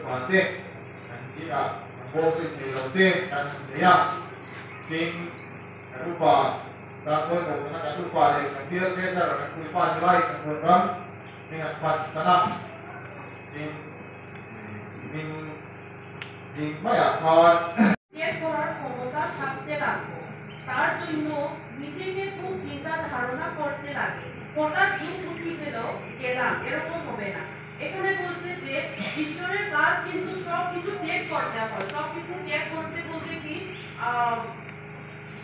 te kan si a bo se ke lo te kan ya ting rupa ta ko ko na ka rupa le kan dia ke sa ka rupa lai kan ko ram dengan pat sana ting ting ting maya thon ত্যাগ করার ক্ষমতা থাকতে লাগবে তার জন্য নিজেকে খুব চিন্তা ধারণা করতে লাগে হঠাৎ দুঃখ উঠে গেলাম এরকম হবে না এখানে বলছে যে ঈশ্বরের কাজ কিন্তু সবকিছু ত্যাগ করতে হয় সবকিছু ত্যাগ করতে বলতে কি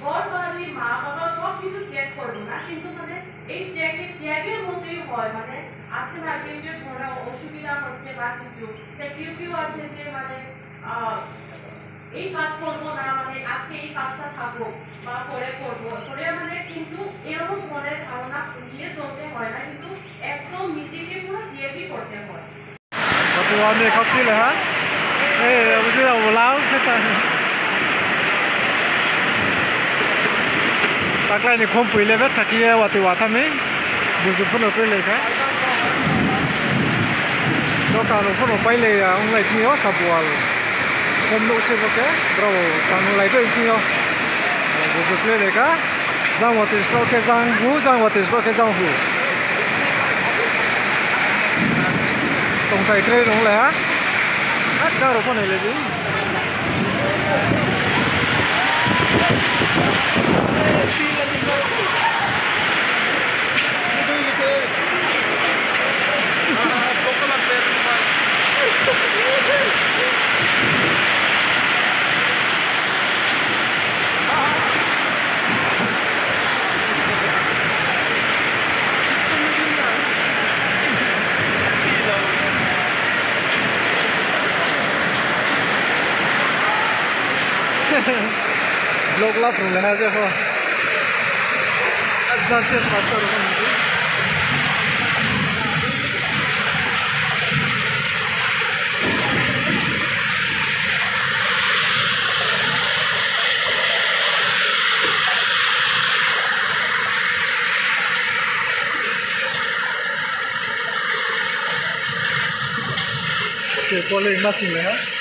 ঘর বাড়ি মা বাবা সবকিছু ত্যাগ করবো না কিন্তু মানে এই ত্যাগের মধ্যেই হয় মানে আছে না কেউ কেউ ধরো অসুবিধা হচ্ছে বা কিছু কেউ কেউ আছে যে মানে এই কাজ করবো না মানে আজকে এই কাজটা থাকবো বা পরে করবো পরে মানে কিন্তু এরকম মনে ধারণা নিয়ে চলতে হয় না কিন্তু একদম নিজেকে পুরো ত্যাগই করতে হয়ตัวนี้เขาชื่ออะไรฮะไม่ใช่เราแล้วใช่ไหมตากลายในคมปุ๋ยเลยเวทตะกี้ว่าตัวทำไมบุญสุพรรณไปเลยครับแล้วการสุพรรณไปเลยองค์ไหนที่ว่าสับวัวคมลูกเชื่อแกเราการองค์ไหนด้วยจริงๆบุญสุพรรณเลยครับจังหวัดที่สปอร์ตจังหูจังหวัดที่สปอร์ตจังหูตรงไทยเกรดลงเลยฮะเจ้าเราคนไหนเลยดิलोग लाभ रूम लेना जो हो जांचे पास्ता रूम में ये कॉलेज मशीन है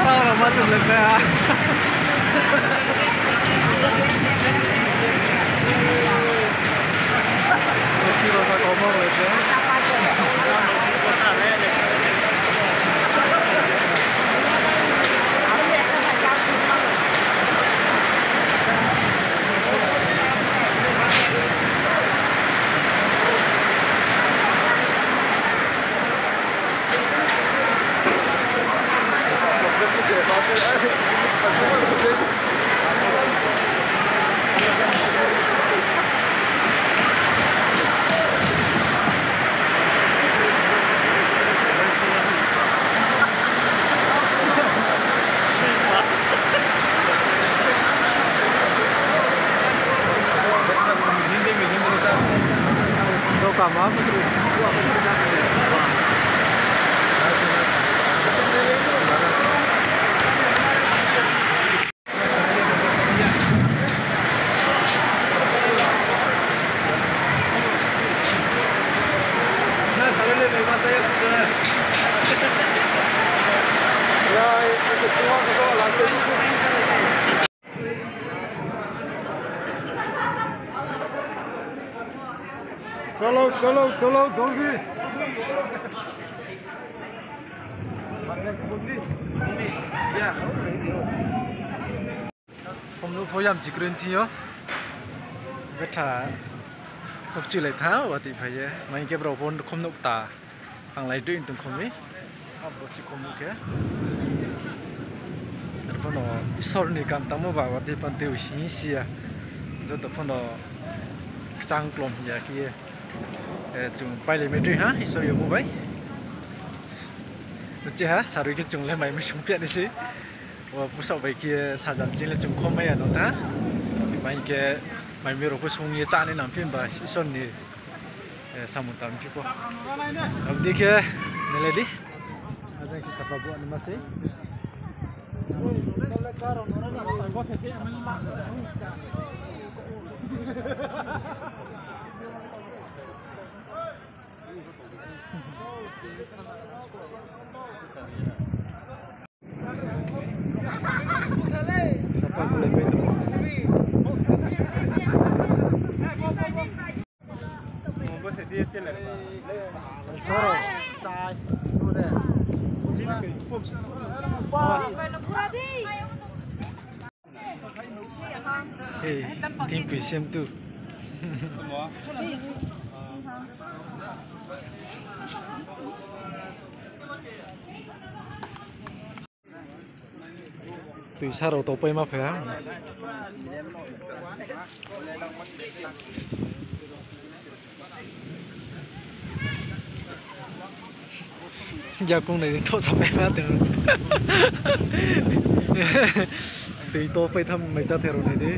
Orang macam lebih. Mesti rasa komor lebih. चलो चलो चलो जल्दीผมรู้พยายามจิกเรนทีอ๋อเวทาขบจิเลยท้าว่าที่พยายไม่เก็บเราบนคมนุกตาฟังไล่ด้วยตรงคมนี้อับบสิคมนุกแค่แต่พอเราอิสระนี่กันตั้งมาว่าที่ปันเตียวสิงเสียจนแต่พอเราจังกลมอยากที่จุงไปเลยไม่ด้วยฮะอิสระอยู่บ่ไปรู้จักฮะสารุกิจุงเลยไม่ชุ่มเปียนี่สิว่าผู้สาวไปกี่สาจันจิเลยจุงคมไม่อ่ะน้องท่าไม่แกไม่มีรถผู้ส่งยี่จ้าในน้ำพิมพ์ไปอิสระนี่สามุตามพี่ก็เอาดีแค่นี่เลยดิอาจารย์คิดสับบัวนี่มาสิSiapa boleh main tu? Mau sedih sih lah. Sorry, cai. Udah. Sini ke? Wah. Hey, tim PCM tu. Tùy sao đầu tàu mà phải không? Giờ con này thôi sao em á từ tùy tôi phải thăm mày cho theo này đi.